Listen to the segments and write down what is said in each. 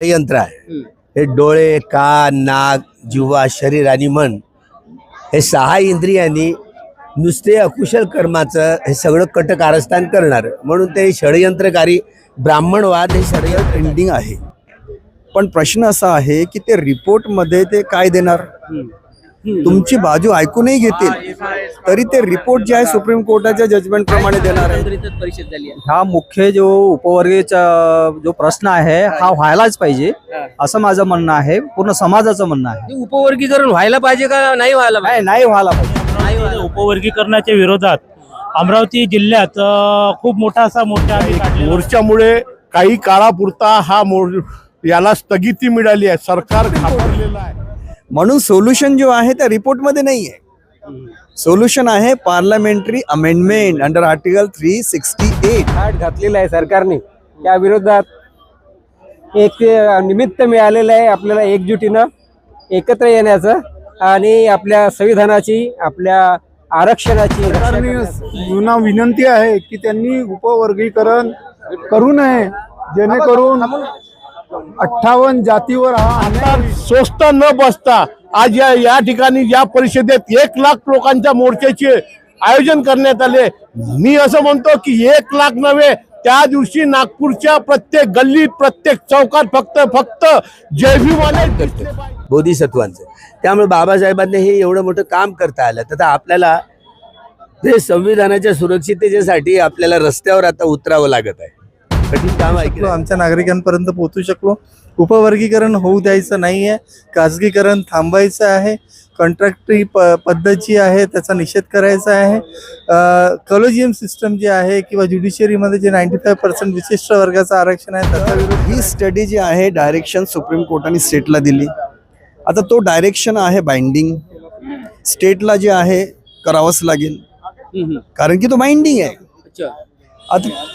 यंत्र आहे। हे डोळे, कान, नाक, जिव्हा, शरीर आणि मन हे 6 इंद्रियांनी नुसते अकुशल कर्माचं हे सगळं कटकारस्थान करणार, म्हणून ते षडयंत्रकारी ब्राह्मणवाद हे षडयंत्र पेंडिंग आहे। पण प्रश्न असा आहे की ते रिपोर्ट मध्ये ते काय देणार, तुमची बाजू ऐकूनही घेतील तरी ते रिपोर्ट जे आहे सुप्रीम कोर्टाच्या जजमेंट प्रमाणे देणार आहे। हा मुख्य जो उपवर्गीचा जो प्रश्न आहे हा व्हायलाच पाहिजे असं माझं म्हणणं आहे, पूर्ण समाजाचं म्हणणं आहे। उपवर्गीकरण व्हायला पाहिजे का नाही व्हायला पाहिजे? नाही व्हायला पाहिजे। उपवर्गीकरणाच्या विरोधात अमरावती जिल्ह्यात खूप मोठा असा मोर्चा आम्ही काढलेला. मोर्चामुळे काही काळापुरता हा याला स्थगिती मिळाली आहे, सरकार घाबरलेलं आहे। म्हणून सोल्युशन जो आहे त्या रिपोर्ट मध्ये नाही आहे, सोल्युशन आहे पार्लमेंटरी अमेंडमेंट अंडर आर्टिकल 368 हात घातलेला आहे सरकारने। त्या विरोधात एक निमित्त मिळालेलं आहे आपल्याला एकजुटीनं एकत्र येण्याचं आणि आपल्या संविधानाची, आपल्या आरक्षणाची जुना विनंती आहे की त्यांनी उपवर्गीकरण करू नये, जेणेकरून 58 जातीवर हा अन्याय स्वस्त न बसता आज या ठिकाणी या परिषदेत 1 लाख लोकांच्या मोर्चाचे आयोजन करण्यात आले। मी असं म्हणतो की 1 लाख नव्हे, त्या दिवशी नागपूरच्या प्रत्येक गल्लीत, प्रत्येक चौकात फक्त जय भीमवाले बोधिसत्वांचं। त्यामुळे बाबासाहेबांनी हे एवढं मोठं काम करता आलं, तर आपल्याला ते संविधानाच्या सुरक्षिततेसाठी आपल्याला रस्त्यावर आता उतरावं लागत आहे। कठीण काम आहे, आमच्या नागरिकांपर्यंत पोहोचू शकलो। उपवर्गीकरण होऊ द्यायचं नाहीये, खाजगीकरण थांबायचं आहे, कॉन्ट्रॅक्टरी पद्धत जी आहे त्याचा निषेध करायचा आहे। कॉलेजियम सिस्टम जे आहे किंवा ज्युडिशियरीमध्ये जे 95% विशिष्ट वर्गाचं आरक्षण आहे त्याचा विरोध। ही स्टडी जी आहे डायरेक्शन सुप्रीम कोर्टाने स्टेटला दिली, आता तो डायरेक्शन आहे बाइंडिंग, स्टेटला जे आहे करावंच लागेल कारण की तो बाइंडिंग आहे।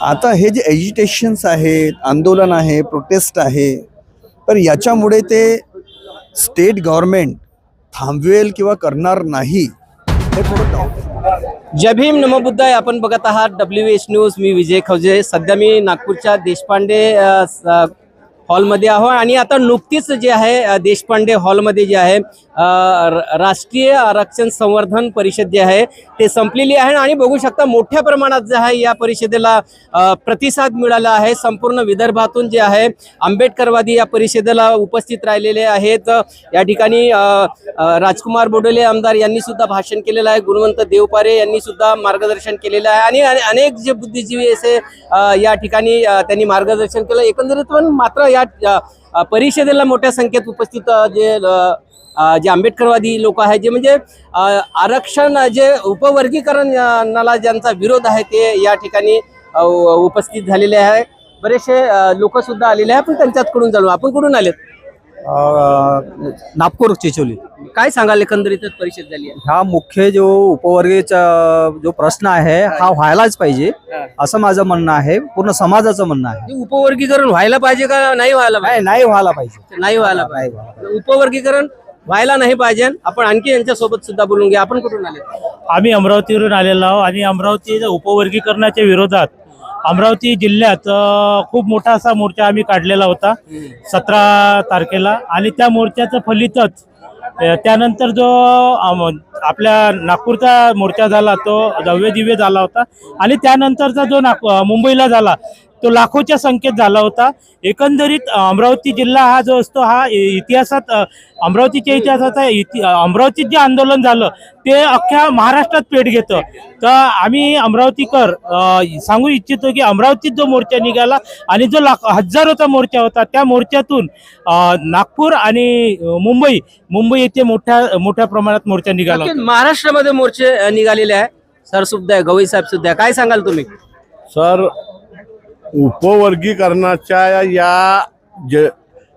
आता हे जे एजिटेशन्स आहेत, आंदोलन आहे, प्रोटेस्ट आहे, तर याच्यामुळे ते स्टेट गव्हर्नमेंट थांबवेल किंवा करणार नाही हे थोडं। जय भीम, नमो बुद्धाय। आपण बघत आहात WH न्यूज। मी विजय खवजे। सध्या मी नागपूरच्या देशपांडे हॉलमध्ये आहो आणि आता नुकतीच जे आहे देशपांडे हॉलमध्ये जे आहे राष्ट्रीय आरक्षण संवर्धन परिषद जे आहे ते संपलेली आहे आणि बघू शकता मोठ्या प्रमाणात जे आहे या परिषदेला प्रतिसाद मिळाला आहे। संपूर्ण विदर्भातून जे आहे आंबेडकरवादी या परिषदेला उपस्थित राहिलेले आहेत। या ठिकाणी राजकुमार बोडोले आमदार यांनी सुद्धा भाषण केलेलं आहे, गुणवंत देवपारे यांनी सुद्धा मार्गदर्शन केलेलं आहे आणि अनेक जे बुद्धिजीवी असे या ठिकाणी त्यांनी मार्गदर्शन केलं। एकंदरीत पण मात्र या परिषदेला मोठ्या संख्येत उपस्थित जे आंबेडकरवादी लोक आहेत, जे म्हणजे आरक्षण जे उपवर्गीकरणाला ज्यांचा विरोध आहे ते या ठिकाणी उपस्थित झालेले आहे। बरेचसे लोक सुद्धा आलेले आहे, पण त्यांच्याकडून जाणू आपण कुठून आलेत? नागपूर चिचोली। काय सांगाल एकंदरीत परिषद झाली आहे? हा मुख्य जो उपवर्गीचा जो प्रश्न आहे हा व्हायलाच पाहिजे असं माझं म्हणणं आहे, पूर्ण समाजाचं म्हणणं आहे। उपवर्गीकरण व्हायला पाहिजे का नाही व्हायला पाहिजे? नाही व्हायला पाहिजे, नाही व्हायला पाहिजे, उपवर्गीकरण व्हायला नाही पाहिजे। आपण आणखी यांच्या सोबत सुद्धा बोलून घ्या। आपण कुठून आले? आम्ही अमरावतीवरून आलेलो आहोत आणि अमरावती उपवर्गीकरणाच्या विरोधात अमरावती जिल्ह्यात खूप मोठा असा मोर्चा आम्ही काढलेला होता 17 तारखेला आणि त्या मोर्चाचं फलितच त्यानंतर जो आपल्या नागपूरचा मोर्चा झाला तो भव्य दिव्य झाला होता आणि त्यानंतरचा जो मुंबईला झाला तो लाखोच्या संख्येत झाला होता। एकंदरीत अमरावती जिल्हा हा जो असतो हा इतिहासात अमरावतीच्या इतिहासाचा अमरावतीत जे आंदोलन झालं ते अख्ख्या महाराष्ट्रात पेट घेतं। तर आम्ही अमरावतीकर सांगू इच्छितो की अमरावतीत जो मोर्चा निघाला आणि जो हजारोचा मोर्चा होता त्या मोर्चातून नागपूर आणि मुंबई येथे मोठ्या प्रमाणात मोर्चा निघाला। महाराष्ट्रामध्ये मोर्चे निघालेले आहे। सर सुद्धा आहे, गवई साहेब सुद्धा आहे, काय सांगाल तुम्ही? सर, उपवर्गीकरणाच्या या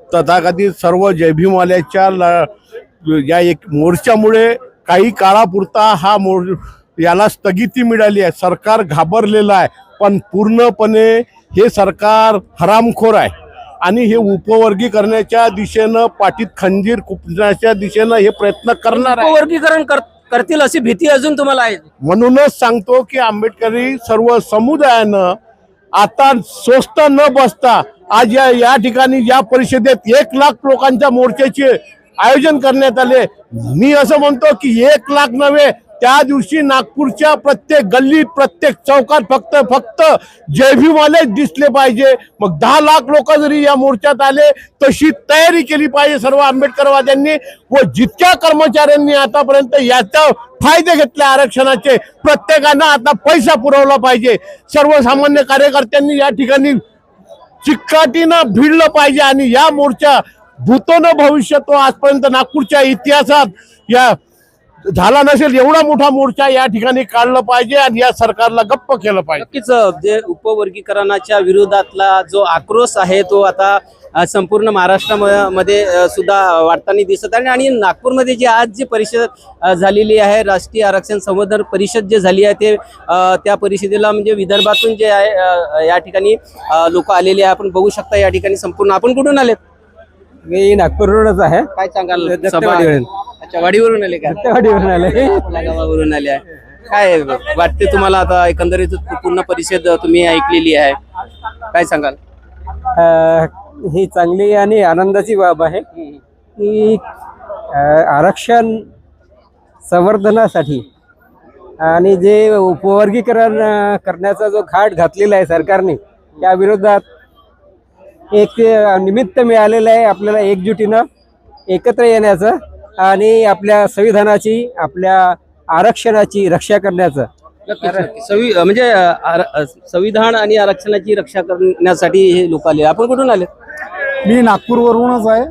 तथाकथित सर्व जय भीमवाल्याच्या या एक मोर्चामुळे काही काळापुरता हा याला स्थगिती मिळाली आहे, सरकार घाबरलेलं आहे। पण पूर्णपणे हे सरकार हरामखोर आहे आणि हे उपवर्गीकरणाच्या दिशेनं पाठीत खंजीर खुपण्याच्या दिशेनं हे प्रयत्न करणार आहे। उपवर्गीकरण करतील अशी भीती अजून तुम्हाला आहे? म्हणूनच सांगतो की आंबेडकरी सर्व समुदायानं आता स्वस्त न बसता आज या ठिकाणी या परिषदेत 1 लाख लोकांच्या मोर्चाचे आयोजन करण्यात आले. मी असं म्हणतो की 1 लाख नव्हे, त्या दिवशी नागपूरच्या प्रत्येक गल्लीत प्रत्येक चौकात फक्त जय भीमवाले दिसले पाहिजे. मग 10 लाख लोक जरी या मोर्चात आले तशी तयारी केली पाहिजे सर्व आंबेडकरवाद्यांनी व जितक्या कर्मचाऱ्यांनी आतापर्यंत याचा फायदे घेतले आरक्षणाचे प्रत्येकानं आता पैसा पुरवला पाहिजे. सर्वसामान्य कार्यकर्त्यांनी या ठिकाणी चिकाटीनं भिडलं पाहिजे आणि या मोर्चा भूतोन भविष्यतो आजपर्यंत नागपूरच्या इतिहासात या झाला नसेल एवढा मोठा मोर्चा या ठिकाणी काढला पाहिजे आणि या सरकारला गप्प केलं पाहिजे. नक्कीच जे उपवर्गीकरणाच्या विरोधातला जो आक्रोश आहे तो आता संपूर्ण महाराष्ट्रामध्ये सुद्धा वाढताना दिसत आहे. आणि नागपूरमध्ये जी आज जी परिषद झालेली आहे, राष्ट्रीय आरक्षण संवर्धन परिषद जे झाली आहे ते त्या परिषदेला म्हणजे विदर्भातून जे आहे या ठिकाणी लोक आलेले आहे. आपण बघू शकता या ठिकाणी संपूर्ण. आपण कुठून आलेत? मी नागपूरवरूनच आहे. काय सांगाल? दत्तवाडीवरून. अच्छा, वाडीवरून आले का? दत्तवाडीवरून आले. आपल्या गावावरून आले आहे. काय वाटते तुम्हाला आता एकंदरीत पूर्ण परिषद तुम्ही ऐकलेली आहे, काय सांगाल? ही चांगली आणि आनंदाची बाब आहे की आरक्षण संवर्धनासाठी आणि जे उपवर्गीकरण करण्याचा जो घाट घातलेला आहे सरकारने, त्या विरोधात एक निमित्त मिळालेलं आहे आपल्याला एकजुटीनं एकत्र येण्याचं आणि आपल्या संविधानाची, आपल्या आरक्षणाची रक्षा करण्याचं. म्हणजे संविधान आणि आरक्षणाची रक्षा करण्यासाठी हे लोक आले. आपण कुठून आले? मी नागपूरवरूनच आहे.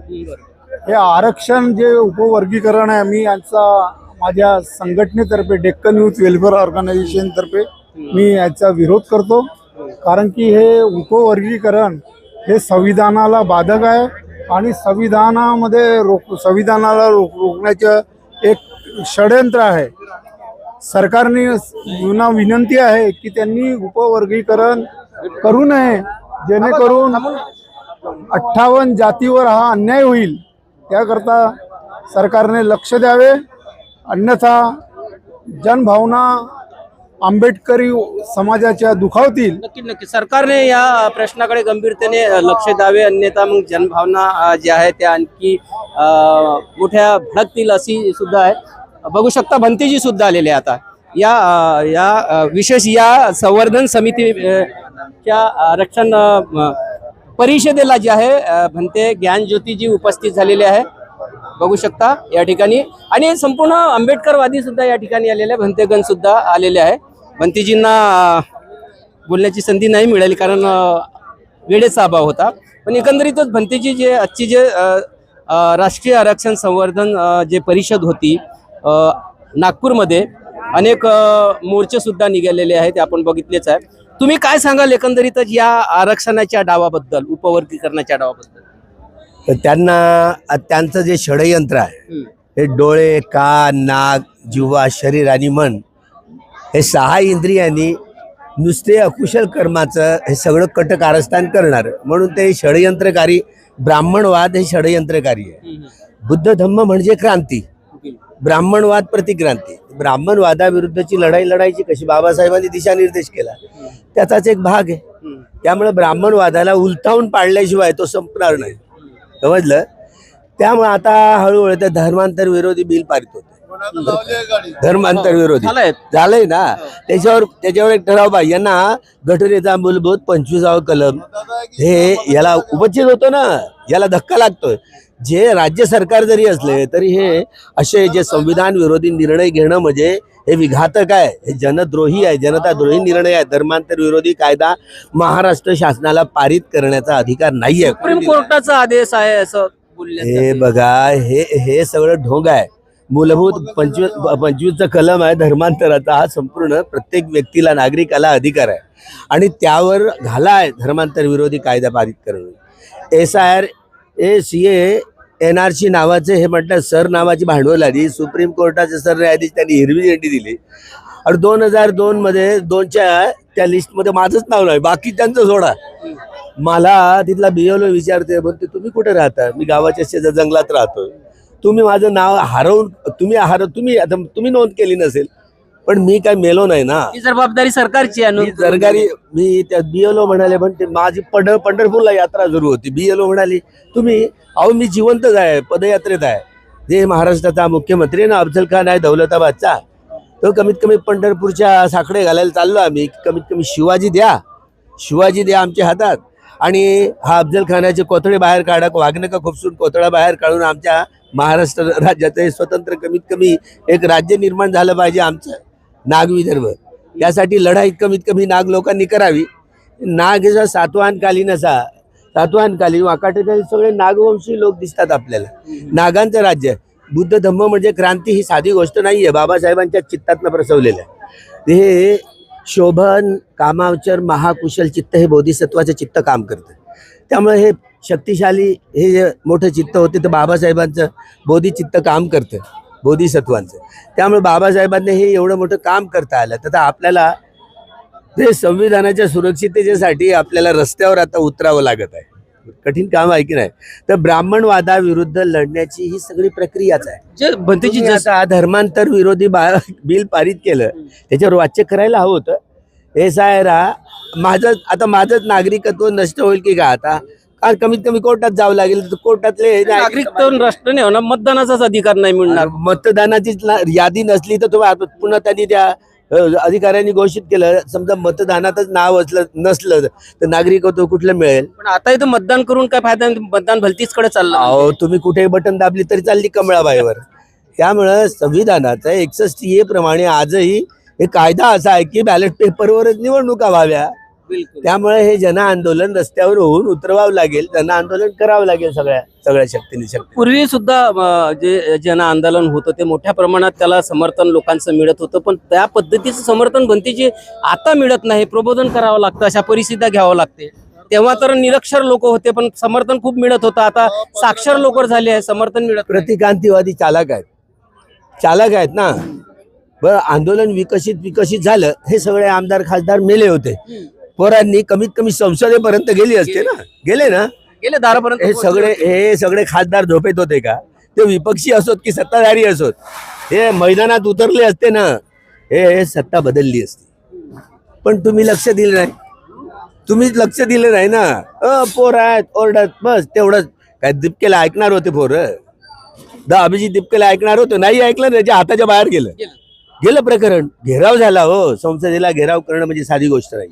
हे आरक्षण जे उपवर्गीकरण आहे, मी माझ्या संघटनेतर्फे डेक्कन यूथ वेलफेअर ऑर्गनायझेशन तर्फे मी याचा विरोध करतो. कारण की हे उपवर्गीकरण हे संविधानाला बाधक आहे आणि संविधानाला रोखण्याचं एक षडयंत्र आहे. सरकारने विनंती आहे की त्यांनी उपवर्गीकरण करू नये, जेणेकरून 58 जातीवर हा अन्याय होईल. त्याकरता सरकारने लक्ष द्यावे, अन्यथा जनभावना आंबेडकरी समाजाच्या दुखावतील. नक्की सरकारने या प्रश्नाकडे गंभीरतेने लक्ष द्यावे, अन्यथा मग जनभावना ज्या आहे त्या आणखी मोठ्या भडकतील अशी सुद्धा आहे. बघू शकता भंतेजी सुद्धा आलेले आता या विशेष या संवर्धन समितीच्या आरक्षण परिषदेला जे आहे भंते ज्ञानज्योतीजी उपस्थित झालेले आहे. बघू शकता या ठिकाणी. आणि संपूर्ण आंबेडकरवादी सुद्धा या ठिकाणी आलेले आहे. भंतेगण सुद्धा आलेले आहे. भंतेजींना बोलण्याची संधी नाही मिळाली कारण वेळेचा अभाव होता. पण एकंदरीतच भंतेजी जे आजची जे राष्ट्रीय आरक्षण संवर्धन जे परिषद होती नागपूरमध्ये, अनेक मोर्चे सुद्धा निघालेले आहेत, ते आपण बघितलेच आहे. तुम्ही काय सांगाल एकंदरीतच या आरक्षणाच्या डावाबद्दल, उपवर्गीकरणाच्या डावाबद्दल? तर त्यांचं जे षडयंत्र आहे, हे डोळे, कान, नाक, जिव्हा, शरीर आणि मन हे 6 इंद्रियांनी नुसते अकुशल कर्माचं हे सगळं कट कारस्थान करणार. म्हणून ते षडयंत्रकारी ब्राह्मणवाद हे षडयंत्रकारी आहे. बुद्ध धम्म म्हणजे क्रांती, ब्राह्मणवाद प्रतिक्रांती. ब्राह्मणवादाविरुद्धची लढाई लढायची कशी, बाबासाहेबांनी दिशानिर्देश केला, त्याचाच एक भाग आहे. त्यामुळे ब्राह्मणवादाला उलथावून पाडल्याशिवाय तो संपणार नाही, समजलं? त्यामुळे आता हळूहळू ते धर्मांतर विरोधी बिल पारित होते. धर्मांतर विरोधी झालंय ना, त्याच्यावर एक ठराव पाहिजे ना. घटनेचा मूलभूत 25वा कलम हे याला उपच्छेद होतो ना, याला धक्का लागतोय. जे राज्य सरकार जरी असले तरी हे असे जे संविधान विरोधी निर्णय घेणं म्हणजे हे विघातक आहे, हे जनद्रोही आहे, जनताद्रोही निर्णय आहे. धर्मांतर विरोधी कायदा महाराष्ट्र शासनाला पारित करण्याचा अधिकार नाहीये. सुप्रीम कोर्टाचा आदेश आहे असं बोलले. हे बघा, हे सगळं ढोंग आहे. मूलभूत 25चा कलम आहे धर्मांतराचा. हा संपूर्ण प्रत्येक व्यक्तीला, नागरिकाला अधिकार आहे आणि त्यावर घाला आहे धर्मांतर विरोधी कायदा पारित करणं. SIR CA NRC नावाचे हे म्हटलं सर नावाची भांडवल आली. सुप्रीम कोर्टाचे सरन्यायाधीश त्यांनी हिरवी झेंडी दिली आणि 2002 मध्ये 2च्या त्या लिस्टमध्ये माझंच नाव नाही, बाकी त्यांचं सोडा. मला तिथला BLO विचारते, म्हणते तुम्ही कुठे राहता? मी गावाच्या शेजार जंगलात राहतोय. तुम्ही माझं नाव हरवून तुम्ही नोंद केली नसेल, पण मी काय मेलो नाही ना. ही जबाबदारी सरकारची आहे. मी सरकारी मी त्या BLO म्हणाले, पण ते माझी पंढरपूरला यात्रा सुरू होती. BLO म्हणाली तुम्ही अहो मी जिवंतच आहे, पदयात्रेत आहे. जे महाराष्ट्राचा मुख्यमंत्री ना अफजल खान आहे दौलताबादचा, तो कमीत कमी पंढरपूरच्या साकडे घालायला चाललो आम्ही. कमीत कमी शिवाजी द्या आमच्या हातात, आणि हा अफजल खानाचे कोथळे बाहेर काढा, वाघनका खुपसून कोथळा बाहेर काढून आमच्या महाराष्ट्र राज्याचं हे स्वतंत्र कमीत कमी एक राज्य निर्माण झालं पाहिजे आमचं नाग विदर्भ. यासाठी लढाई कमीत कमी नाग लोकांनी करावी. नाग हे सातवाहनकालीन वाकाटकालीन सगळे नागवंशी लोक दिसतात आपल्याला. नागांचं राज्य. बुद्ध धम्म म्हणजे क्रांती ही साधी गोष्ट नाही आहे, बाबासाहेबांच्या चित्तातनं प्रसवलेलं आहे. हे शोभन कामावचर महाकुशल चित्त हे बोधिसत्वाचं चित्त काम करतं. त्यामुळे हे शक्तिशाली हे जे मोठं चित्त होते तर बाबासाहेबांचं बोधिचित्त काम करतं, बोधिसत्वांचं. त्यामुळे बाबासाहेबांनी हे एवढं मोठं काम करता आलं. तर आपल्याला ते संविधानाच्या सुरक्षिततेसाठी आपल्याला रस्त्यावर आता उतरावं लागत आहे. कठीण काम आहे की नाही. तर ब्राह्मणवादाविरुद्ध लढण्याची ही सगळी प्रक्रियाच आहे. भंतेजी आता धर्मांतर विरोधी बिल पारित केलं, त्याच्यावर वाच्य करायला हवं होतं. हे सायरा माझंच नागरिकत्व नष्ट होईल की का आता? कारण कमीत कमी कोर्टात जावं लागेल. कोर्टातले नागरिकत्व नष्ट नाही होणार, मतदानाचाच अधिकार नाही मिळणार. मतदानाची यादी नसली तर तुम्ही पुन्हा त्यांनी त्या अधिकाऱ्यांनी घोषित केलं, समजा मतदानातच नाव नसलं तर नागरिकत्व कुठलं मिळेल? पण आता इथं मतदान करून काय फायदा? मतदान भलतीचकडे चाललं. अहो तुम्ही कुठेही बटन दाबली तरी चालली कमळाबाईवर. त्यामुळं संविधानाचं 61A प्रमाणे आजही हे कायदा असा आहे की बॅलेट पेपरवरच निवडणुका व्हाव्या. त्यामुळे हे जन आंदोलन रस्त्यावर होऊन उतरवावं लागेल, जन आंदोलन करावं लागेल सगळ्या शक्तीने. पूर्वी सुद्धा जे जन आंदोलन होतं ते मोठ्या प्रमाणात त्याला समर्थन लोकांचं मिळत होतं, पण त्या पद्धतीचं समर्थन भंतीचे आता मिळत नाही. प्रबोधन करावं लागतं, अशा परिस्थिती घ्यावं लागते. तेव्हा तर निरक्षर लोक होते पण समर्थन खूप मिळत होतं. आता साक्षर लोक झाले आहे, समर्थन मिळत. प्रतिक्रांतीवादी चालक आहेत ना. बरं आंदोलन विकसित झालं, हे सगळे आमदार खासदार मेले होते. पोरांनी कमीत कमी संसदेपर्यंत गेले ना दारापर्यंत. हे सगळे खासदार झोपेत होते का? ते विपक्षी असोत की सत्ताधारी असोत, हे मैदानात उतरले असते ना, हे सत्ता बदलली असती. पण तुम्ही लक्ष दिलं नाही ना. पोर आहेत ओरडत, बस तेवढंच. काय दिपकेला ऐकणार होते पोर? अभिजित दिपकेला ऐकणार होते? नाही ऐकलं, त्याच्या हाताच्या बाहेर गेलं प्रकरण. घेराव झाला. हो, संसदेला घेराव करणं म्हणजे साधी गोष्ट नाही.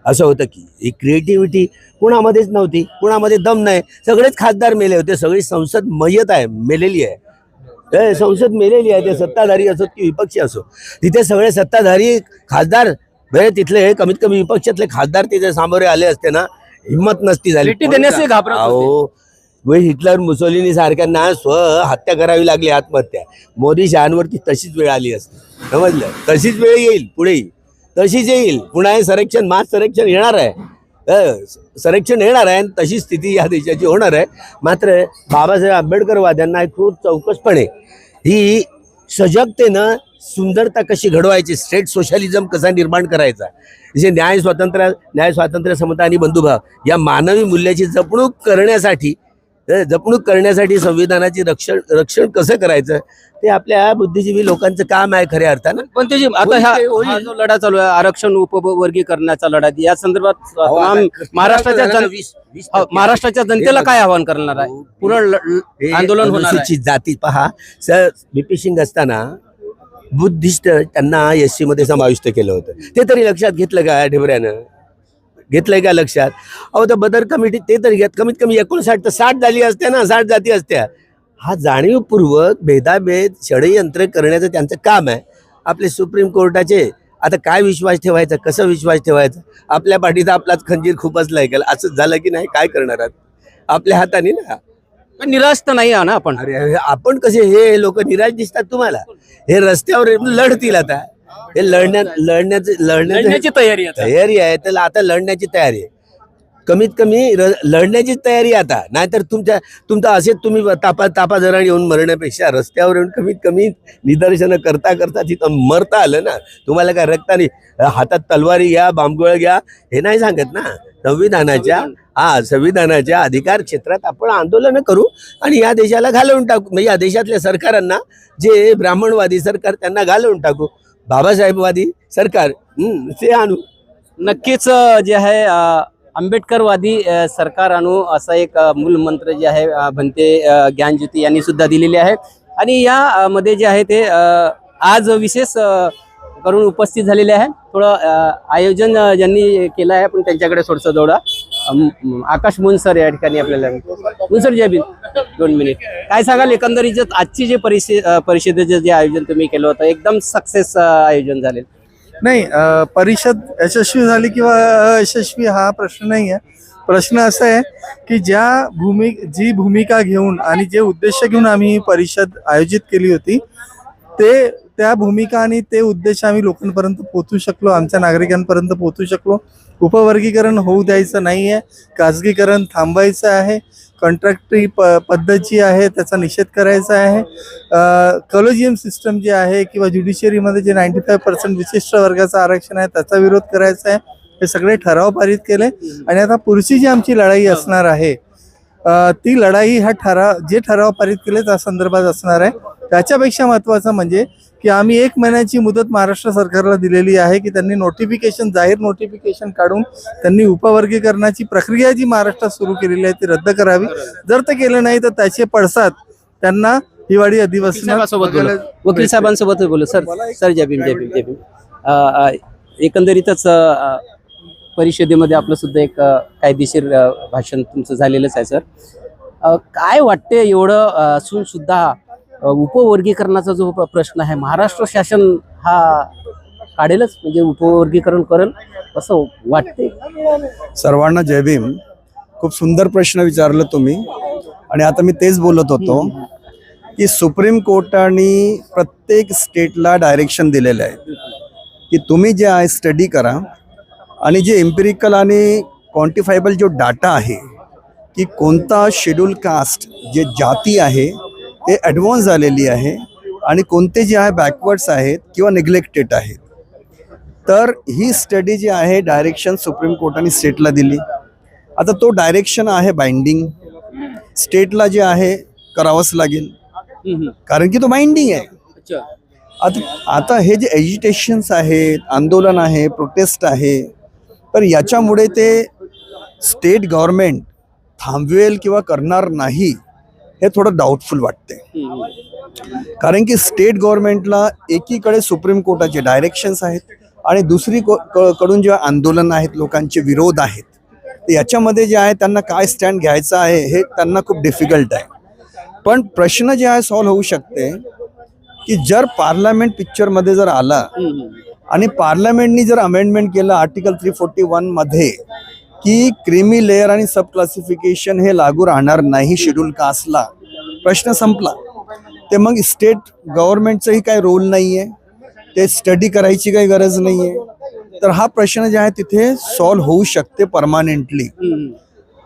असं होतं की ही क्रिएटिव्हिटी कुणामध्येच नव्हती, कुणामध्ये दम नाही. सगळेच खासदार मेले होते. सगळी संसद मयत आहे, मेलेली आहे. संसद मेलेली आहे. ते सत्ताधारी असोत की विपक्षी असो, तिथे सगळे सत्ताधारी खासदार तिथले कमीत कमी विपक्षातले खासदार तिथे सामोरे आले असते ना, हिंमत नसती झाली. हिटलर मुसोलिनी सारख्यांना हत्या करावी लागली, आत्महत्या. मोदी शहांवरती तशीच वेळ आली असते, समजलं? तशीच वेळ येईल पुढेही, तशीच येईल. पुन्हा हे मास संरक्षण येणार आहे आणि तशी स्थिती या देशाची होणार आहे. मात्र बाबासाहेब आंबेडकरवाद्यांना खूप चौकसपणे ही सजगतेनं सुंदरता कशी घडवायची, स्टेट सोशलिझम कसा निर्माण करायचा, जे न्याय स्वातंत्र्य समता आणि बंधुभाव या मानवी मूल्याची जपणूक करण्यासाठी संविधानाचे रक्षण कसं करायचं ते आपल्या बुद्धिजीवी लोकांचं काम आहे खऱ्या अर्थानं. पण त्याची आता हा जो लढा चालू आहे आरक्षण उपवर्गीकरणाचा लढा, या संदर्भात महाराष्ट्राच्या जनतेला काय आवाहन करणार आहे? पुढे आंदोलन होणार आहे. जाती पहा, सर BP सिंग असताना बुद्धिस्ट त्यांना SC मध्ये समाविष्ट केलं होतं. ते तरी लक्षात घेतलं का ढेबऱ्यानं? घेतलंय का लक्षात? अहो तर बदर कमिटी ते तरी घेत. कमीत कमी 59 तर 60 झाली असत्या ना, 60 जाती असत्या. हा जाणीवपूर्वक भेदाभेद षडयंत्र करण्याचं त्यांचं काम आहे. आपले सुप्रीम कोर्टाचे आता काय विश्वास ठेवायचा, कसं विश्वास ठेवायचा? आपल्या पाठीचा आपलाच खंजीर खूपच का? असंच झालं की नाही, काय करणार आहात? आपल्या हाताने ना. पण निराश तर नाही ना आपण. अरे आपण कसे, हे लोक निराश दिसतात तुम्हाला? हे रस्त्यावर लढतील आता. हे लढण्याची तयारी आहे. तर आता लढण्याची तयारी आहे. कमीत कमी लढण्याची तयारी आता. नाहीतर तुमचं असेच तुम्ही तापा जरा येऊन मरण्यापेक्षा रस्त्यावर येऊन कमीत कमी निदर्शनं करता तिथं मरता आलं ना. तुम्हाला काय रक्ताने हातात तलवारी घ्या, बांबगोळ घ्या हे नाही सांगत ना. संविधानाच्या अधिकार क्षेत्रात आपण आंदोलन करू आणि या देशाला घालवून टाकू. म्हणजे या देशातल्या सरकारांना, जे ब्राह्मणवादी सरकार त्यांना घालवून टाकू. बाबासाहेबवादी सरकार ते आणू. नक्कीच जे आहे आंबेडकरवादी सरकार आणू असा एक मूलमंत्र जे आहे भंते ज्ञानज्योती यांनी सुद्धा दिलेले आहे. आणि या मध्ये जे आहे ते आज विशेष करून उपस्थित झालेले आहे. थोडं आयोजन ज्यांनी केलं आहे पण त्यांच्याकडे थोडंसं जोडा. आकाश मुनसर या ठिकाणी आपल्याला. मुनसर जय भीम. 2 मिनिट काय सांगाल एकंदरीत आजची जे परिषदेचं जे आयोजन तुम्ही केलं होतं एकदम सक्सेस आयोजन झाले? नाही, परिषद यशस्वी झाली किंवा अयशस्वी हा प्रश्न नाही आहे. प्रश्न असा आहे की जी भूमिका घेऊन आणि जे उद्देश घेऊन आम्ही ही परिषद आयोजित केली होती त्या भूमिका आणि ते उद्देश आम्ही लोकांपर्यंत पोहोचू शकलो, आमच्या नागरिकांपर्यंत पोहोचू शकलो. उपवर्गीकरण होऊ द्यायचं नाही आहे, खाजगीकरण थांबायचं आहे, कॉन्ट्रॅक्टरी पद्धत जी आहे त्याचा निषेध करायचा आहे. कॉलेजियम सिस्टम जे आहे किंवा ज्युडिशियरीमध्ये जे 95% विशिष्ट वर्गाचं आरक्षण आहे त्याचा विरोध करायचा आहे. हे सगळे ठराव पारित केले आणि आता पुढची जी आमची लढाई असणार आहे ती लढाई जे ठराव पारित केले त्या संदर्भात असणार आहे. त्याच्यापेक्षा महत्त्वाचं म्हणजे की आम्ही 1 महिन्याची मुदत महाराष्ट्र सरकारला दिलेली आहे की त्यांनी जाहीर नोटिफिकेशन काढून त्यांनी उपवर्गीकरणाची प्रक्रिया जी महाराष्ट्रात सुरू केलेली आहे ती रद्द करावी. जर ते केलं नाही तर त्याचे पडसाद त्यांना हिवाळी अधिवेशनात वकील साहेबांसोबत बोलू. सर जय भीम. एकंदरीतच परिषदेमध्ये आपलं सुद्धा एक कायदेशीर भाषण तुमचं झालेलंच आहे सर. काय वाटते एवढं असून सुद्धा उपवर्गीकरणाचा जो प्रश्न आहे महाराष्ट्र शासन हा काढेलच म्हणजे उपवर्गीकरण करेल असं वाटते? सर्वांना जय भीम. खूप सुंदर प्रश्न विचारलं तुम्ही आणि आता मी तेच बोलत होतो की सुप्रीम कोर्टाने प्रत्येक स्टेटला डायरेक्शन दिलेले आहे की तुम्ही जे आहे स्टडी करा आणि जे एम्पिरिकल आणि क्वांटिफायबल जो डाटा आहे की कोणता शेड्यूल कास्ट जे जाती आहे ते ॲडव्हान्स झालेली आहे आणि कोणते जे आहे बॅकवर्ड्स आहेत किंवा निग्लेक्टेड आहेत. तर ही स्टडी जी आहे डायरेक्शन सुप्रीम कोर्टाने स्टेटला दिली. आता तो डायरेक्शन आहे बाइंडिंग. स्टेटला जे आहे करावंच लागेल कारण की तो बाइंडिंग आहे. आता हे जे एजिटेशन्स आहेत, आंदोलन आहे, प्रोटेस्ट आहे, तर याच्यामुळे ते स्टेट गव्हर्नमेंट थांबवेल किंवा करणार नाही हे थोडं डाऊटफुल वाटते. कारण की स्टेट गव्हर्नमेंटला एकीकडे सुप्रीम कोर्टाचे डायरेक्शन्स आहेत आणि दुसरीकडून जे आंदोलन आहेत, लोकांचे विरोध आहेत, तर याच्यामध्ये जे आहे त्यांना काय स्टँड घ्यायचं आहे हे त्यांना खूप डिफिकल्ट आहे. पण प्रश्न जे आहे सॉल्व्ह होऊ शकते की जर पार्लमेंट पिक्चरमध्ये जर आला आणि पार्लमेंटनी जर अमेंडमेंट केलं आर्टिकल 341 मध्ये की क्रीमी लेअर आणि सब क्लासिफिकेशन हे लागू राहणार नाही शेड्यूल कास्टला, प्रश्न संपला. ते मग स्टेट गव्हर्नमेंटचाही काही रोल नाही आहे, ते स्टडी करायची काही गरज नाही आहे. तर हा प्रश्न जे आहे तिथे सॉल्व्ह होऊ शकते परमानेंटली.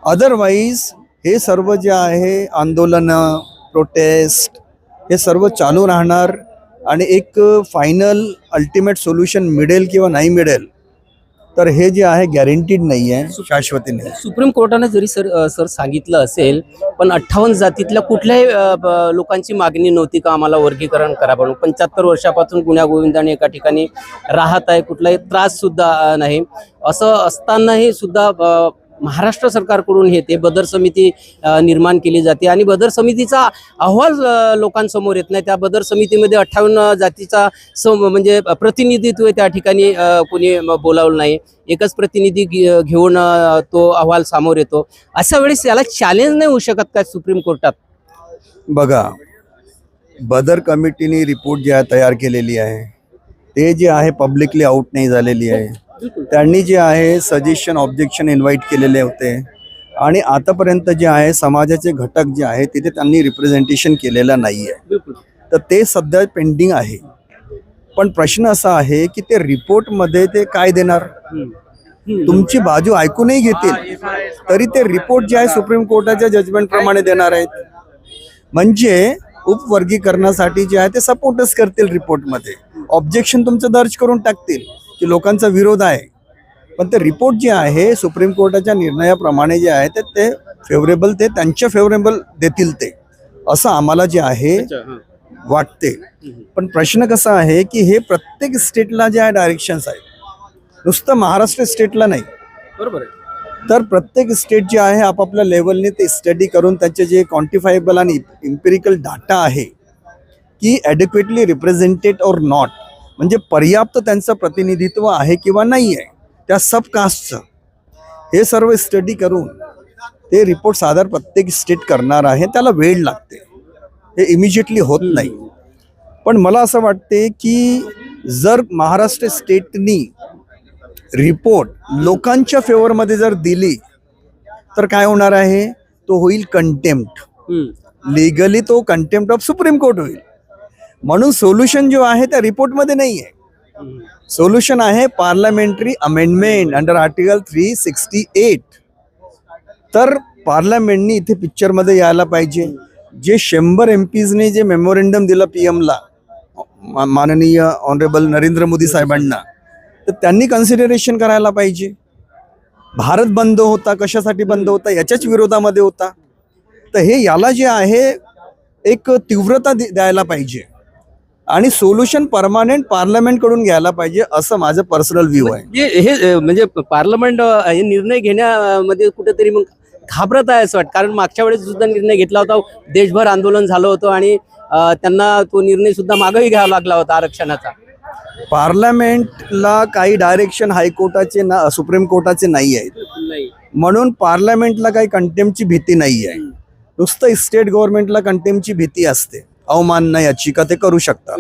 अदरवाईज हे सर्व जे आहे आंदोलनं, प्रोटेस्ट हे सर्व चालू राहणार आणि एक फायनल अल्टिमेट सोल्युशन मिळेल किंवा नाही मिळेल तर हे जे आहे गॅरंटीड नाही आहे, शाश्वती नाही. सुप्रीम कोर्टाने जरी सर सांगितलं असेल पण 58 जातीतल्या कुठल्याही लोकांची मागणी नव्हती का आम्हाला वर्गीकरण करा म्हणून. 75 वर्षापासून गुण्यागोविंदाने एका ठिकाणी राहत आहे, कुठलाही त्रास सुद्धा नाही. असं असतानाही सुद्धा महाराष्ट्र सरकारकडून हे ते बदर समिती निर्माण केली जाते आणि बदर समितीचा अहवाल लोकांसमोर येत नाही. त्या बदर समितीमध्ये 58 जातीचा म्हणजे प्रतिनिधित्व त्या ठिकाणी कोणी बोलावलं नाही. एकच प्रतिनिधी घेऊन तो अहवाल समोर येतो. अशा वेळेस याला चॅलेंज नाही होऊ शकत का सुप्रीम कोर्टात? बघा, बदर कमिटीने रिपोर्ट जे आहे तयार केलेली आहे ते जे आहे पब्लिकली आउट नाही झालेली आहे. त्यांनी जे आहे सजेशन ऑब्जेक्शन इन्व्हाइट केलेले होते आणि आतापर्यंत जे आहे समाजाचे घटक जे आहे तिथे त्यांनी रिप्रेझेंटेशन केलेलं नाही आहे. तर ते सध्या पेंडिंग आहे. पण प्रश्न असा आहे की ते रिपोर्टमध्ये ते काय देणार? तुमची बाजू ऐकूनही घेतील तरी ते रिपोर्ट जे आहे सुप्रीम कोर्टाच्या जजमेंट प्रमाणे देणार आहेत. म्हणजे उपवर्गीकरणासाठी जे आहे ते सपोर्टच करतील रिपोर्टमध्ये. ऑब्जेक्शन तुमचं दर्ज करून टाकतील की लोकांचा विरोध आहे. पण ते रिपोर्ट जे आहे सुप्रीम कोर्टाच्या निर्णयाप्रमाणे जे आहे ते फेवरेबल, ते त्यांच्या फेवरेबल देतील ते असं आम्हाला जे आहे वाटते. पण प्रश्न कसा आहे की हे प्रत्येक स्टेटला ज्या डायरेक्शन्स आहेत, नुसतं महाराष्ट्र स्टेटला नाही, बरोबर आहे. तर प्रत्येक स्टेट जे आहे आपापल्या लेवलने ते स्टडी करून त्याचे जे क्वांटिफायबल आणि इम्पेरिकल डाटा आहे की ॲडिक्वेटली रिप्रेझेंटेड और नॉट, म्हणजे पर्याप्त त्यांचं प्रतिनिधित्व आहे किंवा नाही आहे त्या सबकास्टचं, हे सर्व स्टडी करून ते रिपोर्ट सादर प्रत्येक स्टेट करणार आहे. त्याला वेळ लागते, हे इमिजिएटली होत नाही. पण मला असं वाटते की जर महाराष्ट्र स्टेटनी रिपोर्ट लोकांच्या फेवरमध्ये जर दिली तर काय होणार आहे, तो होईल कंटेम्प्ट. लिगली तो कंटेम्प्ट ऑफ सुप्रीम कोर्ट होईल. म्हणून सोल्युशन जो आहे त्या रिपोर्टमध्ये नाही आहे. सोल्युशन आहे पार्लमेंटरी अमेंडमेंट अंडर आर्टिकल 368. तर पार्लमेंटनी इथे पिक्चरमध्ये यायला पाहिजे. जे 100 MPsने जे मेमोरेंडम दिलं PM ला, माननीय ऑनरेबल नरेंद्र मोदी साहेबांना, तर त्यांनी कन्सिडरेशन करायला पाहिजे. भारत बंद होता, कशासाठी बंद होता, याच्याच विरोधामध्ये होता. तर हे याला जे आहे एक तीव्रता द्यायला पाहिजे आणि सोल्युशन परमानंट पार्लमेंटकडून घ्यायला पाहिजे, असं माझं पर्सनल व्ह्यू आहे. हे म्हणजे पार्लमेंट हे निर्णय घेण्यामध्ये कुठेतरी मग घाबरत आहे असं वाटतं. कारण मागच्या वेळेस सुद्धा निर्णय घेतला होता, देशभर आंदोलन झालं होतं आणि त्यांना तो निर्णय सुद्धा मागेही घ्यावा लागला होता आरक्षणाचा. पार्लमेंटला काही डायरेक्शन हायकोर्टाचे ना सुप्रीम कोर्टाचे नाही आहेत, म्हणून पार्लमेंटला काही कंटेम्पची भीती नाही आहे. नुसतं स्टेट गव्हर्नमेंटला कंटेम्पची भीती असते, अवमानना याचिका ते करू शकतात.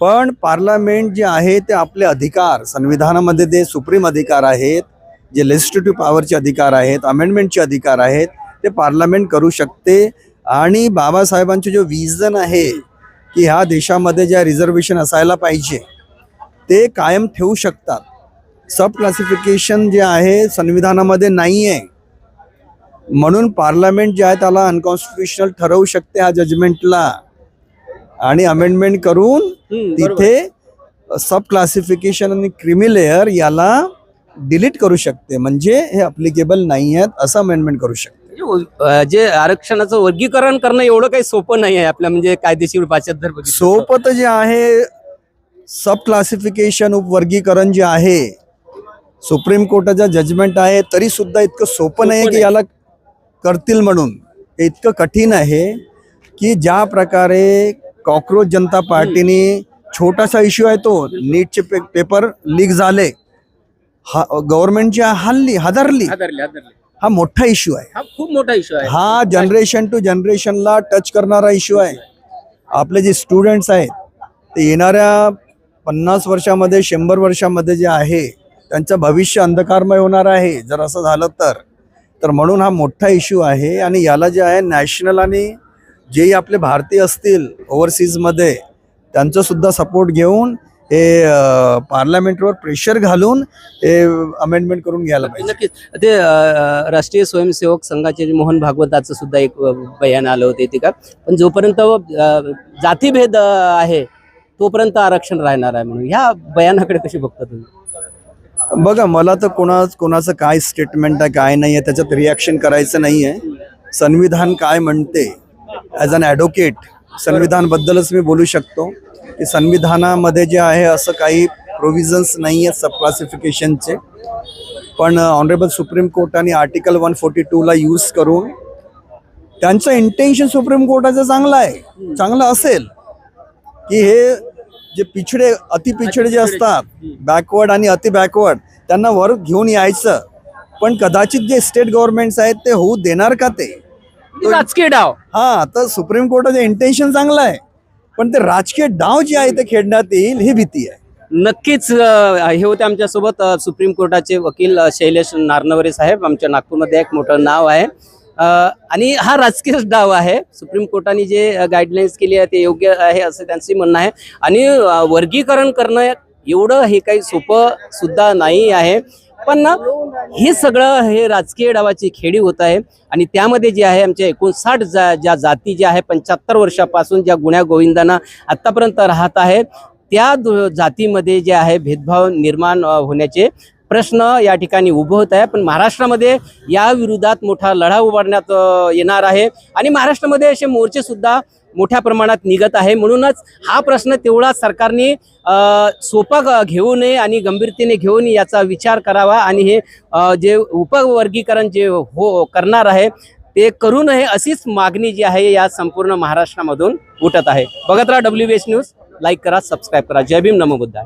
पण पार्लमेंट जे आहे ते आपले अधिकार, संविधानामध्ये ते सुप्रीम अधिकार आहेत, जे लेजिस्लेटिव्ह पॉवरचे अधिकार आहेत, अमेंडमेंटचे अधिकार आहेत, ते पार्लमेंट करू शकते. आणि बाबासाहेबांचे जो विजन आहे की ह्या देशामध्ये ज्या रिझर्वेशन असायला पाहिजे ते कायम ठेवू शकतात. सब क्लासिफिकेशन जे आहे संविधानामध्ये नाही आहे, म्हणून पार्लमेंट जे आहे त्याला अनकॉन्स्टिट्युशनल ठरवू शकते ह्या जजमेंटला आणि अमेंडमेंट करून तिथे सब क्लासिफिकेशन आणि क्रिमी लेअर याला डिलीट करू शकते. म्हणजे हे अप्लिकेबल नाही आहेत असं अमेंडमेंट करू शकते. जे आरक्षणाचं वर्गीकरण करणं एवढं काही सोपं नाही आहे आपल्या म्हणजे कायदेशीर भाषेत जर बघितलं. सोपं तर जे आहे सब क्लासिफिकेशन उपवर्गीकरण जे आहे सुप्रीम कोर्टाचा जजमेंट आहे, तरी सुद्धा इतकं सोपं नाही की याला करतील म्हणून. हे इतकं कठीण आहे की ज्या प्रकारे कॉक्रोच जनता पार्टीने छोटासा इश्यू आहे तो नीटचे पेपर लीक झाले, गव्हर्नमेंटची हादरली, हा मोठा इश्यू आहे. हा खूप मोठा इश्यू आहे. हा जनरेशन टू जनरेशनला टच करणारा इश्यू आहे. आपले जे स्टुडंट्स आहेत ते येणाऱ्या 50 वर्षामध्ये 100 वर्षामध्ये जे आहे त्यांचं भविष्य अंधकारमय होणार आहे जर असं झालं तर म्हणून हा मोठा इश्यू आहे. आणि याला जे आहे नॅशनल आणि जेही आपले भारतीय असतील ओव्हरसीजमध्ये त्यांचं सुद्धा सपोर्ट घेऊन हे पार्लमेंटवर प्रेशर घालून हे अमेंडमेंट करून घ्यायला पाहिजे. नक्कीच. ते राष्ट्रीय स्वयंसेवक संघाचे मोहन भागवताचं सुद्धा एक बयान आलं होते ते का, पण जोपर्यंत जातीभेद आहे तोपर्यंत आरक्षण राहणार आहे म्हणून ह्या बयानाकडे कशी बघता तुम्ही? बघा, मला तर कोणाचं काय स्टेटमेंट आहे काय नाही आहे त्याच्यात रिॲक्शन करायचं नाही आहे. संविधान काय म्हणते ॲज अन ॲडव्होकेट संविधानबद्दलच मी बोलू शकतो की संविधानामध्ये जे आहे असं काही प्रोव्हिजन्स नाही आहेत सब क्लासिफिकेशनचे. पण ऑनरेबल सुप्रीम कोर्टाने आर्टिकल 142ला यूज करून त्यांचं इंटेन्शन सुप्रीम कोर्टाचं चांगलं असेल की हे जे पिछडे अति पिछडे जे असतात बॅकवर्ड आणि अति बॅकवर्ड त्यांना वर घेऊन यायचं. पण कदाचित जे स्टेट गव्हर्नमेंट्स आहेत ते होऊ देणार का ते राजकीय डाव. हा, तर सुप्रीम कोर्टाचं इंटेन्शन चांगलं आहे पण ते राजकीय डाव जे आहे ते खेळण्यात येईल ही भीती आहे. नक्कीच. हे होते आमच्यासोबत सुप्रीम कोर्टाचे वकील शैलेश नारनवरे साहेब. आमच्या नागपूरमध्ये एक मोठं नाव आहे आणि हा राजकीय डाव आहे. सुप्रीम कोर्टाने जे गाईडलाईन्स केली आहे ते योग्य आहे असं त्यांचं म्हणणं आहे. आणि वर्गीकरण करणं एवढं हे काही सोपं सुद्धा नाही आहे. पण हे सगळं हे राजकीय डावाची खेळी होत आहे. आणि त्यामध्ये जे आहे आमच्या 59 ज्या जाती ज्या आहे 75 वर्षापासून ज्या गुण्या गोविंदांना आतापर्यंत राहत आहेत त्या जातीमध्ये जे आहे भेदभाव निर्माण होण्याचे प्रश्न या ठिकाणी उभं होत आहे. पण महाराष्ट्रामध्ये या विरोधात मोठा लढा उभारण्यात येणार आहे आणि महाराष्ट्रामध्ये असे मोर्चे सुद्धा मोठ्या प्रमाणात निघत आहे. म्हणूनच हा प्रश्न तेवढा सरकारने सोपा घेऊ नये आणि गंभीरतेने घेऊन याचा विचार करावा आणि हे जे उपवर्गीकरण जे करणार आहे ते करू नये अशीच मागणी जी आहे या संपूर्ण महाराष्ट्रामधून उठत आहे. बघत राहा WBS न्यूज. लाईक करा, सबस्क्राईब करा. जय भीम, नमो बुद्धाय.